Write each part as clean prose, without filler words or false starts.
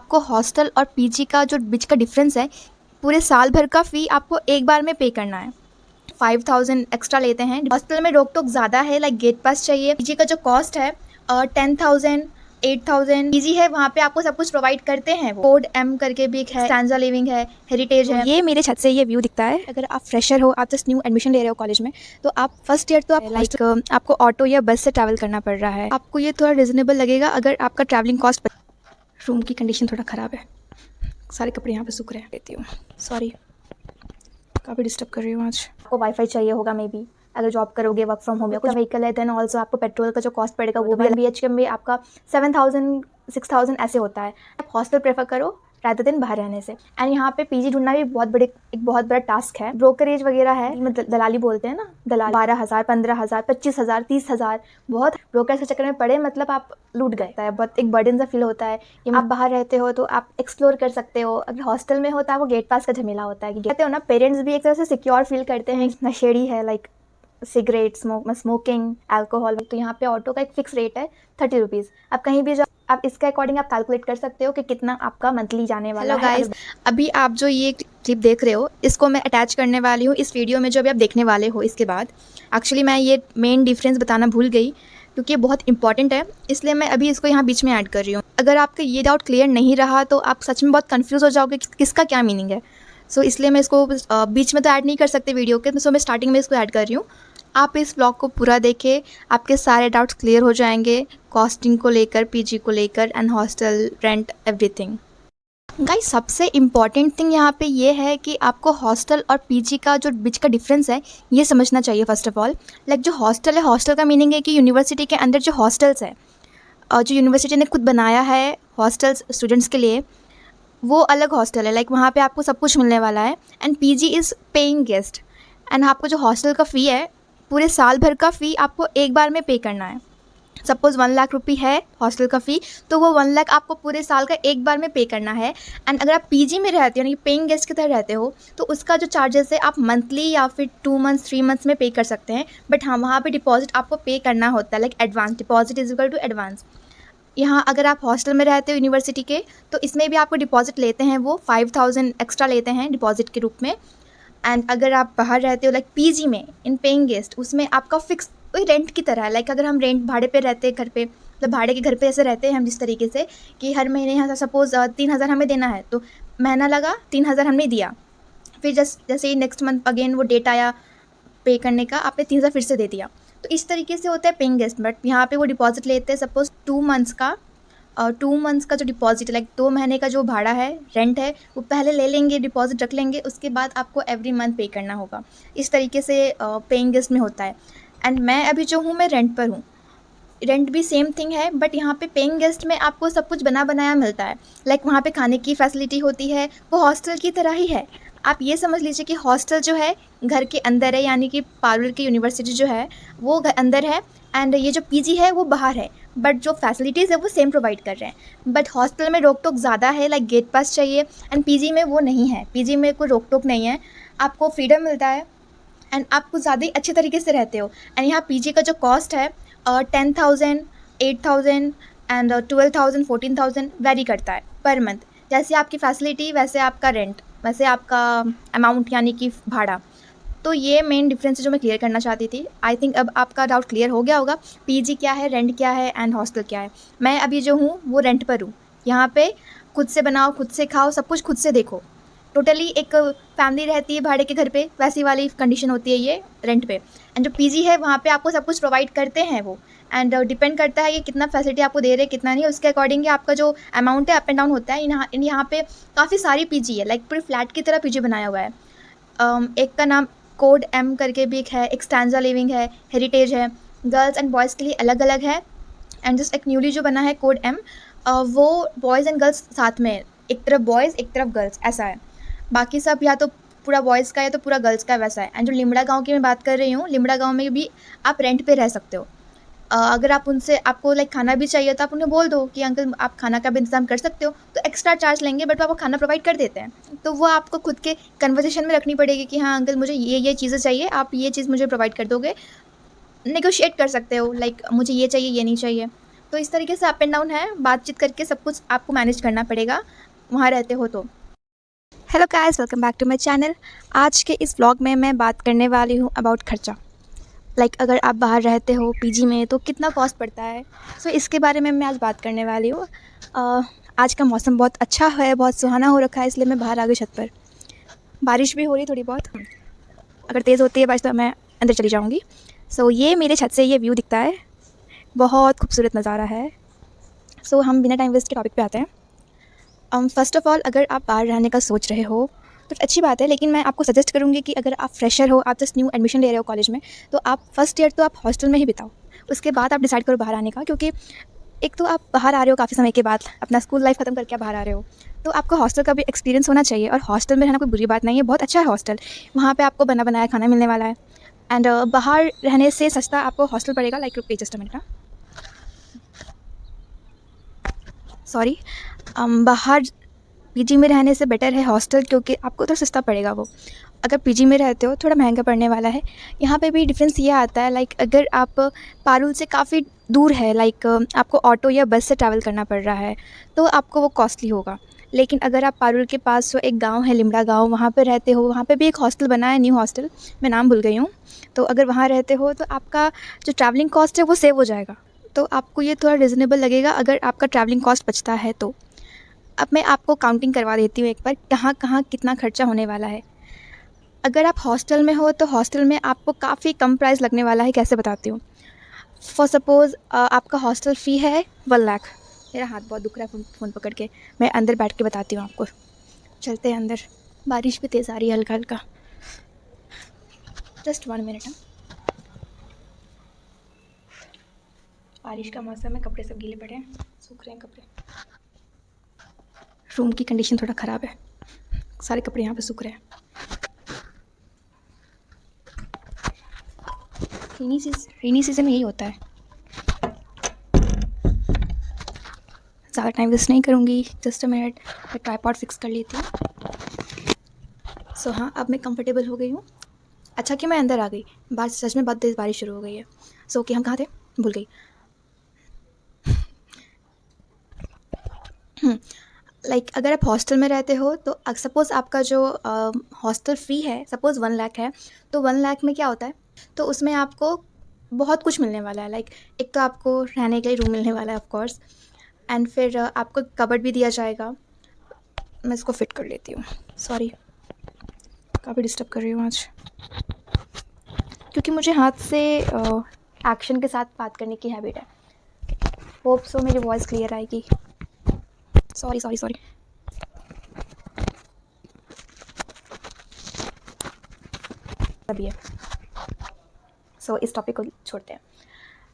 आपको हॉस्टल और पीजी का जो बीच का डिफरेंस है, पूरे साल भर का फ़ी आपको एक बार में पे करना है। 5000 एक्स्ट्रा लेते हैं। हॉस्टल में रोक टोक ज़्यादा है, लाइक गेट पास चाहिए। पीजी का जो कॉस्ट है 10,000 8,000 पीजी है, वहाँ पे आपको सब कुछ प्रोवाइड करते हैं। वो कोड एम करके भी एक है, स्टैंजा लिविंग है, हेरिटेज है। ये मेरे छत से ये व्यू दिखता है। अगर आप फ्रेशर हो, आप जस्ट न्यू एडमिशन ले रहे हो कॉलेज में, तो आप फर्स्ट ईयर तो आप लाइक आपको ऑटो या बस से ट्रैवल करना पड़ रहा है। आपको ये थोड़ा रिजनेबल लगेगा अगर आपका ट्रैवलिंग कॉस्ट। रूम की कंडीशन थोड़ा ख़राब है, सारे कपड़े यहाँ पे सूख रहे हैं। लेती हूँ, सॉरी, काफ़ी डिस्टर्ब कर रही हूँ आज। आपको वाईफाई चाहिए होगा मे बी, अगर जॉब करोगे, वर्क फ्रॉम होम या कुछ व्हीकल है, देन ऑल्सो आपको पेट्रोल का जो कॉस्ट पड़ेगा वो भी BHK में आपका 7,000 6,000 ऐसे होता है। आप हॉस्टल प्रेफर करो रादर दिन बाहर रहने से। एंड यहाँ पे पीजी ढूंढना भी एक बहुत बड़ा टास्क है। ब्रोकरेज वगैरह है, दलाली बोलते हैं ना, दलाल 12,000 15,000 25,000 30,000, बहुत ब्रोकर के चक्कर में पड़े, मतलब आप लूट गए। बहुत एक बर्डन सा फील होता है कि आप बाहर रहते हो तो आप एक्सप्लोर कर सकते हो, अगर हॉस्टल में हो तो आपको गेट पास का झमेला होता है कि कहते हो ना, पेरेंट्स भी एक तरह से सिक्योर फील करते हैं। नशेड़ी है, लाइक सिगरेट स्मोकिंग, अल्कोहल। तो यहाँ पे ऑटो का एक फिक्स रेट है 30 रुपीज़। आप कहीं भी जाओ, आप इसके अकॉर्डिंग आप कैलकुलेट कर सकते हो कि कितना आपका मंथली जाने वाला है। गाइस, अभी आप जो ये क्लिप देख रहे हो, इसको मैं अटैच करने वाली हूँ इस वीडियो में जो अभी आप देखने वाले हो। इसके बाद एक्चुअली मैं ये मेन डिफरेंस बताना भूल गई, क्योंकि ये बहुत इंपॉर्टेंट है, इसलिए मैं अभी इसको यहाँ बीच में ऐड कर रही हूँ। अगर आपका ये डाउट क्लियर नहीं रहा तो आप सच में बहुत कन्फ्यूज़ हो जाओगे कि किसका क्या मीनिंग है। सो इसलिए मैं इसको बीच में तो ऐड नहीं कर सकते वीडियो के, सो मैं स्टार्टिंग में इसको ऐड कर रही हूँ। आप इस ब्लॉग को पूरा देखें, आपके सारे डाउट्स क्लियर हो जाएंगे, कॉस्टिंग को लेकर, पीजी को लेकर, and hostel rent everything. Guys, सबसे इम्पॉर्टेंट थिंग यहाँ पे ये है कि आपको हॉस्टल और पीजी का जो बीच का डिफरेंस है ये समझना चाहिए। फर्स्ट ऑफ ऑल, लाइक जो हॉस्टल है, हॉस्टल का मीनिंग है कि यूनिवर्सिटी के अंदर जो हॉस्टल्स है, जो यूनिवर्सिटी ने खुद बनाया है हॉस्टल्स स्टूडेंट्स के लिए, वो अलग हॉस्टल है। लाइक वहाँ पे आपको सब कुछ मिलने वाला है। And PG is paying guest. And आपको जो हॉस्टल का फ़ी है, पूरे साल भर का फ़ी आपको एक बार में पे करना है। सपोज़ 1 लाख रुपये है हॉस्टल का फ़ी, तो वो 1 लाख आपको पूरे साल का एक बार में पे करना है। एंड अगर आप पीजी में रहते हो, यानी कि पेइंग गेस्ट की तरह रहते हो, तो उसका जो चार्जेस है आप मंथली या फिर 2 मंथ्स 3 मंथ्स में पे कर सकते हैं। बट हाँ, वहाँ पे डिपॉजिट आपको पे करना होता है, like advance deposit is equal to advance. यहाँ अगर आप हॉस्टल में रहते हो यूनिवर्सिटी के, तो इसमें भी आपको डिपॉजिट लेते हैं, वो 5,000 एक्स्ट्रा लेते हैं डिपॉजिट के रूप में। एंड अगर आप बाहर रहते हो, लाइक पीजी में इन पेइंग गेस्ट, उसमें आपका फिक्स वही रेंट की तरह है। लाइक अगर हम रेंट भाड़े पे रहते हैं घर पे, मतलब भाड़े के घर पे ऐसे रहते हैं हम, जिस तरीके से कि हर महीने यहाँ सपोज़ 3,000 हमें देना है, तो महीना लगा 3,000 हमने दिया, फिर जैसे ही नेक्स्ट मंथ अगेन वो डेट आया पे करने का, आपने 3,000 फिर से दे दिया। तो इस तरीके से होता है पेइंग गेस्ट। बट यहाँ पे वो डिपॉजिट लेते हैं सपोज़ 2 मंथ्स का, और 2 मंथ्स का जो डिपॉजिट, लाइक 2 महीने का जो भाड़ा है, रेंट है, वो पहले ले लेंगे, डिपॉजिट रख लेंगे, उसके बाद आपको एवरी मंथ पे करना होगा। इस तरीके से पेइंग गेस्ट में होता है। एंड मैं अभी जो हूँ, मैं रेंट पर हूँ, रेंट भी सेम थिंग है, बट यहाँ पे पेइंग गेस्ट में आपको सब कुछ बना बनाया मिलता है। लाइक वहाँ पे खाने की फैसिलिटी होती है, वो हॉस्टल की तरह ही है। आप ये समझ लीजिए कि हॉस्टल जो है घर के अंदर है, यानी कि पारुल की यूनिवर्सिटी जो है वो घर अंदर है, एंड ये जो पीजी है वो बाहर है, बट जो फैसिलिटीज़ है वो सेम प्रोवाइड कर रहे हैं। बट हॉस्टल में रोक टोक ज़्यादा है, लाइक गेट पास चाहिए, एंड पीजी में वो नहीं है। पीजी में कोई रोक टोक नहीं है, आपको फ्रीडम मिलता है, एंड आप कुछ ज़्यादा ही अच्छे तरीके से रहते हो। एंड यहाँ पीजी का जो कॉस्ट है 10,000 8,000 एंड 12,000 14,000 वेरी करता है पर मंथ। जैसे आपकी फैसिलिटी वैसे आपका रेंट, वैसे आपका अमाउंट, यानी कि भाड़ा। तो ये मेन डिफरेंस है जो मैं क्लियर करना चाहती थी। आई थिंक अब आपका डाउट क्लियर हो गया होगा, पीजी क्या है, रेंट क्या है, एंड हॉस्टल क्या है। मैं अभी जो हूँ वो रेंट पर हूँ। यहाँ पे खुद से बनाओ, खुद से खाओ, सब कुछ खुद से देखो। टोटली एक फैमिली रहती है भाड़े के घर पे, वैसी वाली कंडीशन होती है ये रेंट पे। एंड जो पीजी है वहाँ पे आपको सब कुछ प्रोवाइड करते हैं वो, एंड डिपेंड करता है कि कितना फैसिलिटी आपको दे रहे हैं, कितना नहीं, उसके अकॉर्डिंग आपका जो अमाउंट है अप एंड डाउन होता है। यहाँ पे काफ़ी सारी पीजी है, लाइक पूरी फ्लैट की तरह पीजी बनाया हुआ है। एक का नाम कोड एम करके भी एक है, एक स्टैंजा लिविंग है, हेरिटेज है। गर्ल्स एंड बॉयज़ के लिए अलग अलग है। एंड जस्ट एक न्यूली जो बना है कोड एम, वो बॉयज़ एंड गर्ल्स साथ में, एक तरफ बॉयज़ एक तरफ गर्ल्स, ऐसा है। बाकी सब या तो पूरा बॉयज़ का या तो पूरा गर्ल्स का, वैसा है। एंड जो लिमड़ा गांव की मैं बात कर रही हूँ, लिमड़ा गांव में भी आप रेंट पे रह सकते हो। अगर आप उनसे, आपको लाइक खाना भी चाहिए तो आप उन्हें बोल दो कि अंकल आप खाना का भी इंतज़ाम कर सकते हो, तो एक्स्ट्रा चार्ज लेंगे, बट वो आपको खाना प्रोवाइड कर देते हैं। तो वो आपको खुद के कन्वर्सेशन में रखनी पड़ेगी कि हाँ अंकल मुझे ये चीज़ें चाहिए, आप ये चीज़ मुझे प्रोवाइड कर दोगे। नेगोशिएट कर सकते हो, लाइक मुझे ये चाहिए, ये नहीं चाहिए। तो इस तरीके से अप एंड डाउन है, बातचीत करके सब कुछ आपको मैनेज करना पड़ेगा वहाँ रहते हो तो। Hello guys, welcome back to my channel. आज के इस व्लॉग में मैं बात करने वाली हूँ अबाउट खर्चा। अगर आप बाहर रहते हो पीजी में तो कितना कॉस्ट पड़ता है, सो इसके बारे में मैं आज बात करने वाली हूँ। आज का मौसम बहुत अच्छा है, बहुत सुहाना हो रखा है, इसलिए मैं बाहर आ गई छत पर। बारिश भी हो रही थोड़ी बहुत, अगर तेज़ होती है बारिश तो मैं अंदर चली जाऊँगी। सो ये मेरे छत से ये व्यू दिखता है, बहुत खूबसूरत नज़ारा है। सो हम बिना टाइम वेस्ट के टॉपिक पे आते हैं। फ़र्स्ट ऑफ़ ऑल, अगर आप बाहर रहने का सोच रहे हो तो अच्छी बात है, लेकिन मैं आपको सजेस्ट करूँगी कि अगर आप फ्रेशर हो, आप जस्ट न्यू एडमिशन ले रहे हो कॉलेज में, तो आप फर्स्ट ईयर तो आप हॉस्टल में ही बिताओ। उसके बाद आप डिसाइड करो बाहर आने का, क्योंकि एक तो आप बाहर आ रहे हो काफ़ी समय के बाद, अपना स्कूल लाइफ ख़त्म करके आप बाहर आ रहे हो, तो आपको हॉस्टल का भी एक्सपीरियंस होना चाहिए। और हॉस्टल में रहना कोई बुरी बात नहीं है, बहुत अच्छा है हॉस्टल। वहाँ पे आपको बना बनाया खाना मिलने वाला है। एंड बाहर रहने से सस्ता आपको हॉस्टल पड़ेगा। रुकिए जस्ट अ मिनट ना, सॉरी। बाहर पीजी में रहने से बेटर है हॉस्टल, क्योंकि आपको तो सस्ता पड़ेगा वो। अगर पीजी में रहते हो थोड़ा महंगा पड़ने वाला है। यहाँ पे भी डिफरेंस ये आता है, अगर आप पारुल से काफ़ी दूर है, आपको ऑटो या बस से ट्रैवल करना पड़ रहा है, तो आपको वो कॉस्टली होगा। लेकिन अगर आप पारुल के पास जो एक गांव है लिमड़ा गांव, वहाँ पे रहते हो, वहाँ पे भी एक हॉस्टल बना है, न्यू हॉस्टल, मैं नाम भूल गई हूँ। तो अगर वहाँ रहते हो तो आपका जो ट्रैवलिंग कॉस्ट है वो सेव हो जाएगा। तो आपको ये थोड़ा रिजनेबल लगेगा अगर आपका ट्रैवलिंग कॉस्ट बचता है तो। अब मैं आपको काउंटिंग करवा देती हूँ एक बार, कहाँ कहाँ कितना खर्चा होने वाला है। अगर आप हॉस्टल में हो तो हॉस्टल में आपको काफ़ी कम प्राइस लगने वाला है। कैसे बताती हूँ। फॉर सपोज़ आपका हॉस्टल फ़ी है 1 लाख। मेरा हाथ बहुत दुख रहा है फ़ोन पकड़ के, मैं अंदर बैठ के बताती हूँ आपको। चलते हैं अंदर, बारिश भी तेज़ आ रही है हल्का हल्का। Just 1 minute. बारिश का मौसम है, कपड़े सब गीले पड़े हैं, सूख रहे हैं कपड़े। रूम की कंडीशन थोड़ा ख़राब है, सारे कपड़े यहाँ पे सूख रहे हैं। रेनी सीज़न में यही होता है। ज़्यादा टाइम वेस्ट नहीं करूँगी, जस्ट अ मिनट, मैं ट्राइपॉड फिक्स कर लेती हूँ। सो हाँ, अब मैं कंफर्टेबल हो गई हूँ। अच्छा कि मैं अंदर आ गई, सच में बहुत तेज़ बारिश शुरू हो गई है। सो कि हम कहाँ थे, भूल गई। अगर आप हॉस्टल में रहते हो तो सपोज़ आपका जो हॉस्टल फ़ी है सपोज़ 1 लाख है, तो 1 लाख में क्या होता है, तो उसमें आपको बहुत कुछ मिलने वाला है। एक तो आपको रहने के लिए रूम मिलने वाला है ऑफ कोर्स, एंड फिर आपको कबर्ड भी दिया जाएगा। मैं इसको फिट कर लेती हूँ, सॉरी काफ़ी डिस्टर्ब कर रही हूँ आज, क्योंकि मुझे हाथ से एक्शन के साथ बात करने की हैबिट है। होप सो मेरी वॉइस क्लियर आएगी। Sorry sorry sorry. अभी है, सो इस टॉपिक को छोड़ते हैं।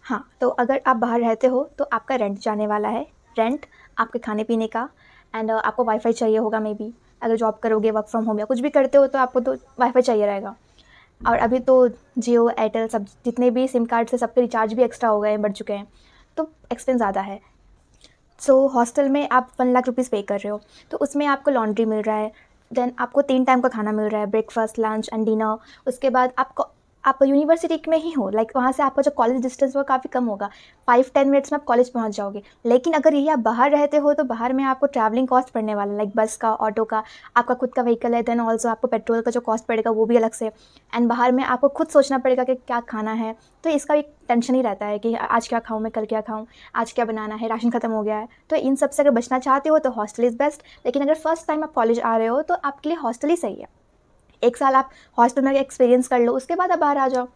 हाँ, तो अगर आप बाहर रहते हो तो आपका रेंट जाने वाला है, रेंट आपके खाने पीने का, एंड आपको वाईफाई चाहिए होगा मे बी। अगर जॉब करोगे, वर्क फ्रॉम होम या कुछ भी करते हो तो आपको तो वाईफाई चाहिए रहेगा। और अभी तो जियो, एयरटेल, सब जितने भी सिम कार्ड से सबके रिचार्ज भी एक्स्ट्रा हो गए हैं, बढ़ चुके हैं, तो एक्सपेंस ज़्यादा है। सो हॉस्टल में आप 1 लाख रुपीज़ पे कर रहे हो, तो उसमें आपको लॉन्ड्री मिल रहा है, देन आपको 3 टाइम का खाना मिल रहा है, ब्रेकफास्ट, लंच एंड डिनर। उसके बाद आप यूनिवर्सिटी में ही हो, वहाँ से आपका जो कॉलेज डिस्टेंस वो काफ़ी कम होगा, 5-10 मिनट्स में आप कॉलेज पहुँच जाओगे। लेकिन अगर यही आप बाहर रहते हो तो बाहर में आपको ट्रैवलिंग कॉस्ट पड़ने वाला है, बस का, ऑटो का, आपका खुद का व्हीकल है, देन ऑल्सो आपको पेट्रोल का जो कॉस्ट पड़ेगा वो भी अलग से, एंड बाहर में आपको खुद सोचना पड़ेगा कि क्या खाना है। तो इसका एक टेंशन ही रहता है कि आज क्या खाऊँ मैं, कल क्या खाऊँ, आज क्या बनाना है, राशन ख़त्म हो गया है। तो इन सब से अगर बचना चाहते हो तो हॉस्टल इज़ बेस्ट। लेकिन अगर फर्स्ट टाइम आप कॉलेज आ रहे हो तो आपके लिए हॉस्टल ही सही है। 1 साल आप हॉस्टल में एक्सपीरियंस कर लो, उसके बाद आप बाहर आ जाओ।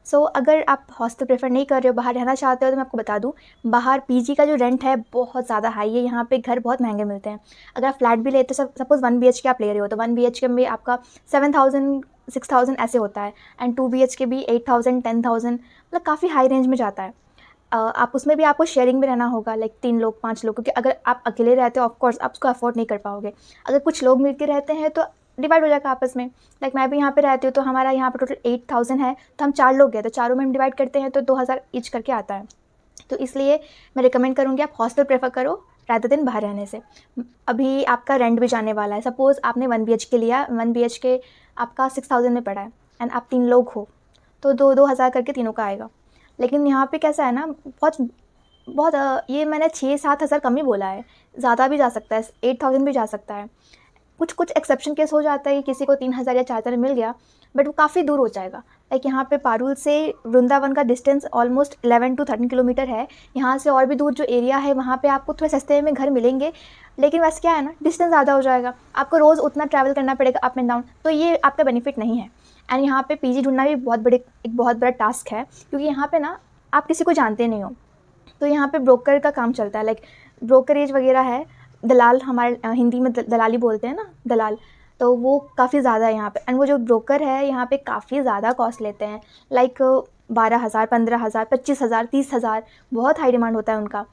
सो अगर आप हॉस्टल प्रेफर नहीं कर रहे हो, बाहर रहना चाहते हो, तो मैं आपको बता दूँ, बाहर पीजी का जो रेंट है बहुत ज़्यादा हाई है। यहाँ पे घर बहुत महंगे मिलते हैं। अगर आप फ्लैट भी लेते हो, सपोज़ 1 BHK आप ले रहे हो, तो 1 BHK में आपका 7,000 6,000 ऐसे होता है, एंड 2 BHK भी 8,000 10,000, मतलब काफ़ी हाई रेंज में जाता है। आप उसमें भी आपको शेयरिंग में रहना होगा, 3 लोग 5 लोग, क्योंकि अगर आप अकेले रहते हो ऑफकोर्स आप उसको अफोर्ड नहीं कर पाओगे। अगर कुछ लोग मिलकर रहते हैं तो डिवाइड हो जाएगा आपस में। मैं भी यहाँ पे रहती हूँ, तो हमारा यहाँ पे टोटल 8,000 है, तो हम 4 लोग गए, तो चारों में हम डिवाइड करते हैं तो 2,000 ईच करके आता है। तो इसलिए मैं रिकमेंड करूँगी आप हॉस्टल प्रेफर करो रादर देन बाहर रहने से। अभी आपका रेंट भी जाने वाला है। सपोज़ आपने 1 BHK लिया, 1 BHK आपका 6,000 में पड़ा है, एंड आप 3 लोग हो, तो 2-2 हज़ार करके तीनों का आएगा। लेकिन यहाँ पे कैसा है ना, बहुत बहुत ये मैंने 6-7 हज़ार कम ही बोला है, ज़्यादा भी जा सकता है, 8000 भी जा सकता है। कुछ कुछ एक्सेप्शन केस हो जाता है कि किसी को 3000 या 4000 मिल गया, बट वो काफ़ी दूर हो जाएगा। लाइक यहाँ पे पारुल से वृंदावन का डिस्टेंस ऑलमोस्ट 11 to 13 किलोमीटर है। यहाँ से और भी दूर जो एरिया है वहाँ पे आपको थोड़े सस्ते में घर मिलेंगे, लेकिन बस क्या है ना, डिस्टेंस ज़्यादा हो जाएगा, आपको रोज़ उतना ट्रैवल करना पड़ेगा अप एंड डाउन, तो ये आपका बेनिफिट नहीं है। एंड यहाँ पे पीजी ढूंढना भी एक बहुत बड़ा टास्क है, क्योंकि यहाँ पे ना आप किसी को जानते नहीं हो, तो यहाँ पे ब्रोकर का काम चलता है। लाइक ब्रोकरेज वगैरह है, दलाल हमारे हिंदी में दलाली बोलते हैं ना, दलाल, तो वो काफ़ी ज़्यादा है यहाँ पे। एंड वो जो ब्रोकर है यहाँ पे काफ़ी ज़्यादा कॉस्ट लेते हैं, लाइक 12,000, 15,000, 25,000, 30,000, बहुत हाई डिमांड होता है उनका।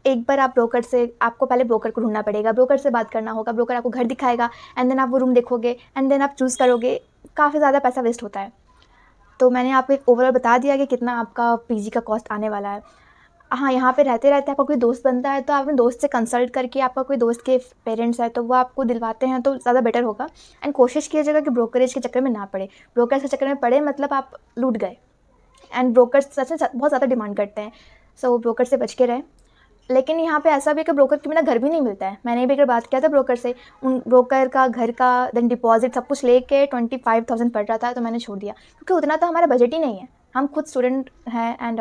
एक बार आप ब्रोकर से, आपको पहले ब्रोकर को ढूंढना पड़ेगा, ब्रोकर से बात करना होगा, ब्रोकर आपको घर दिखाएगा, एंड देन आप वो रूम देखोगे, एंड देन आप चूज़ करोगे, काफ़ी ज़्यादा पैसा वेस्ट होता है। तो मैंने आपको एक ओवरऑल बता दिया कि कितना आपका पीजी का कॉस्ट आने वाला है। हाँ, यहाँ पे रहते रहते आपका कोई दोस्त बनता है, तो आप अपने दोस्त से कंसल्ट करके, आपका कोई दोस्त के पेरेंट्स है तो वो आपको दिलवाते हैं तो ज़्यादा बेटर होगा। एंड कोशिश कीजिएगा कि ब्रोकरेज के चक्कर में ना पड़े। ब्रोकर्स के चक्कर में पड़े मतलब आप लूट गए। एंड ब्रोकर्स सच में बहुत ज़्यादा डिमांड करते हैं, सो ब्रोकर से बच के रहें। लेकिन यहाँ पे ऐसा भी है कि ब्रोकर के बिना घर भी नहीं मिलता है। मैंने भी अगर बात किया था ब्रोकर से, उन ब्रोकर का घर का देन डिपॉजिट सब कुछ लेके 25,000 पड़ रहा था, तो मैंने छोड़ दिया, क्योंकि उतना तो हमारा बजट ही नहीं है। हम खुद स्टूडेंट हैं एंड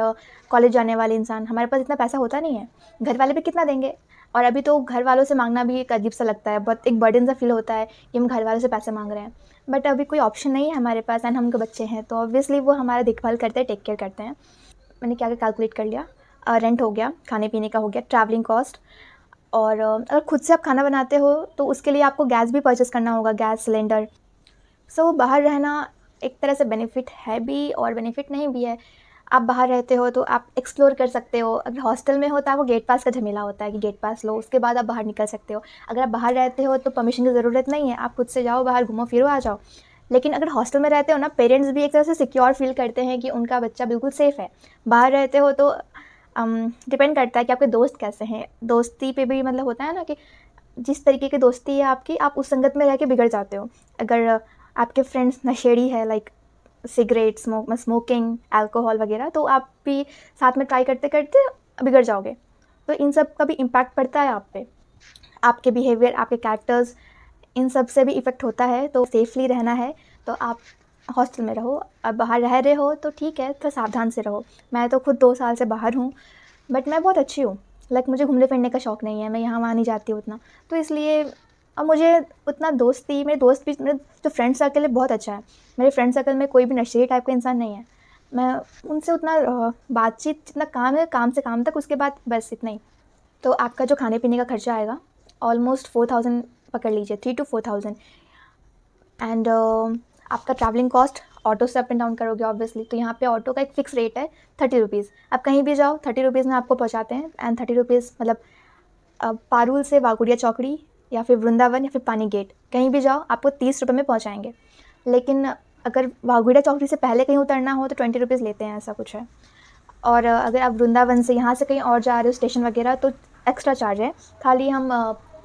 कॉलेज जाने वाले इंसान, हमारे पास इतना पैसा होता नहीं है। घर वाले भी कितना देंगे, और अभी तो घर वालों से मांगना भी एक अजीब सा लगता है, बहुत एक बर्डन सा फील होता है कि हम घर वालों से पैसे मांग रहे हैं। बट अभी कोई ऑप्शन नहीं है हमारे पास, एंड हम उनके बच्चे हैं, तो ऑब्वियसली वो हमारा देखभाल करते हैं, टेक केयर करते हैं। मैंने क्या क्या कैलकुलेट कर लिया, रेंट हो गया, खाने पीने का हो गया, ट्रैवलिंग कॉस्ट, और अगर खुद से आप खाना बनाते हो तो उसके लिए आपको गैस भी परचेस करना होगा, गैस सिलेंडर। सो बाहर रहना एक तरह से बेनिफिट है भी और बेनिफिट नहीं भी है। आप बाहर रहते हो तो आप एक्सप्लोर कर सकते हो। अगर हॉस्टल में हो तो आपको गेट पास का झमेला होता है कि गेट पास लो, उसके बाद आप बाहर निकल सकते हो। अगर आप बाहर रहते हो तो परमिशन की ज़रूरत नहीं है, आप खुद से जाओ बाहर, घूमो फिरो, आ जाओ। लेकिन अगर हॉस्टल में रहते हो ना, पेरेंट्स भी एक तरह से सिक्योर फील करते हैं कि उनका बच्चा बिल्कुल सेफ़ है। बाहर रहते हो तो डिपेंड करता है कि आपके दोस्त कैसे हैं। दोस्ती पे भी मतलब होता है ना कि जिस तरीके की दोस्ती है आपकी, आप उस संगत में रह के बिगड़ जाते हो। अगर आपके फ्रेंड्स नशेड़ी है, लाइक सिगरेट, स्मोकिंग, अल्कोहल वगैरह, तो आप भी साथ में ट्राई करते करते बिगड़ जाओगे। तो इन सब का भी इम्पैक्ट पड़ता है आप पे, आपके बिहेवियर, आपके कैरेक्टर्स, इन सब से भी इफ़ेक्ट होता है। तो सेफली रहना है तो आप हॉस्टल में रहो। अब बाहर रह रहे हो तो ठीक है, थोड़ा सावधान से रहो। मैं तो खुद 2 साल से बाहर हूँ, बट मैं बहुत अच्छी हूँ। लाइक मुझे घूमने फिरने का शौक़ नहीं है, मैं यहाँ वहाँ नहीं जाती हूँ उतना, तो इसलिए अब मुझे उतना मेरे दोस्त भी, मेरे जो फ्रेंड सर्कल है बहुत अच्छा है। मेरे फ्रेंड सर्कल में कोई भी नशेड़ी टाइप का इंसान नहीं है। मैं उनसे उतना बातचीत, जितना काम है काम से काम तक, उसके बाद बस इतना ही। तो आपका जो खाने पीने का खर्चा आएगा ऑलमोस्ट 4,000 पकड़ लीजिए, 3 to 4,000। एंड आपका ट्रैवलिंग कॉस्ट, ऑटो से अप एंड डाउन करोगे ऑब्वियसली, तो यहाँ पे ऑटो का एक फ़िक्स रेट है 30 रुपीज़। आप कहीं भी जाओ 30 रुपीज़ में आपको पहुँचाते हैं। एंड 30 रुपीज़ मतलब पारुल से वाघुड़िया चौकड़ी या फिर वृंदावन या फिर पानी गेट, कहीं भी जाओ आपको 30 रुपये में पहुँचाएँगे। लेकिन अगर वाघुड़िया चौकड़ी से पहले कहीं उतरना हो तो 20 रुपीज़ लेते हैं, ऐसा कुछ है। और अगर आप वृंदावन से यहाँ से कहीं और जा रहे हो स्टेशन वगैरह, तो एक्स्ट्रा चार्ज है। खाली हम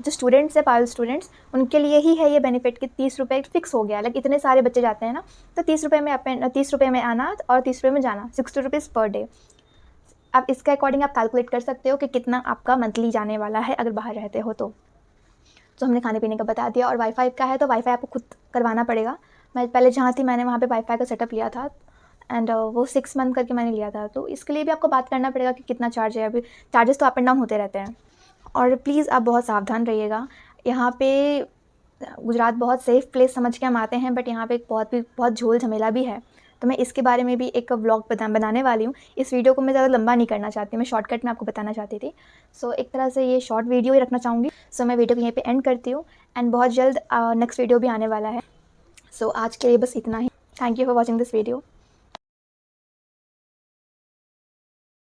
जो स्टूडेंट्स हैं, पारुल स्टूडेंट्स, उनके लिए ही है ये बेनिफिट कि 30 रुपये फिक्स हो गया। लाइक इतने सारे बच्चे जाते हैं ना, तो 30 रुपये में 30 रुपये में आना और 30 रुपये में जाना, 60 रुपीज़ पर डे। आप इसके अकॉर्डिंग आप कैलकुलेट कर सकते हो कि कितना आपका मंथली जाने वाला है अगर बाहर रहते हो तो। हमने खाने पीने का बता दिया। और वाईफाई का है तो वाईफाई आपको खुद करवाना पड़ेगा। मैं पहले जहाँ थी मैंने वहाँ पे वाईफाई का सेटअप लिया था, एंड वो 6 मंथ करके मैंने लिया था, तो इसके लिए भी आपको बात करना पड़ेगा कि कितना चार्ज है। अभी चार्जेस तो अप एंड डाउन होते रहते हैं। और प्लीज़ आप बहुत सावधान रहिएगा। यहाँ पे गुजरात बहुत सेफ़ प्लेस समझ के हम आते हैं, बट यहाँ पे एक बहुत झोल झमेला भी है। तो मैं इसके बारे में भी एक व्लॉग बनाने वाली हूँ। इस वीडियो को मैं ज़्यादा लंबा नहीं करना चाहती, मैं शॉर्टकट में आपको बताना चाहती थी। सो एक तरह से ये शॉर्ट वीडियो ही रखना चाहूँगी। सो मैं वीडियो को यहीं पे एंड करती हूँ, एंड बहुत जल्द नेक्स्ट वीडियो भी आने वाला है। सो आज के लिए बस इतना ही। Thank you for watching this video.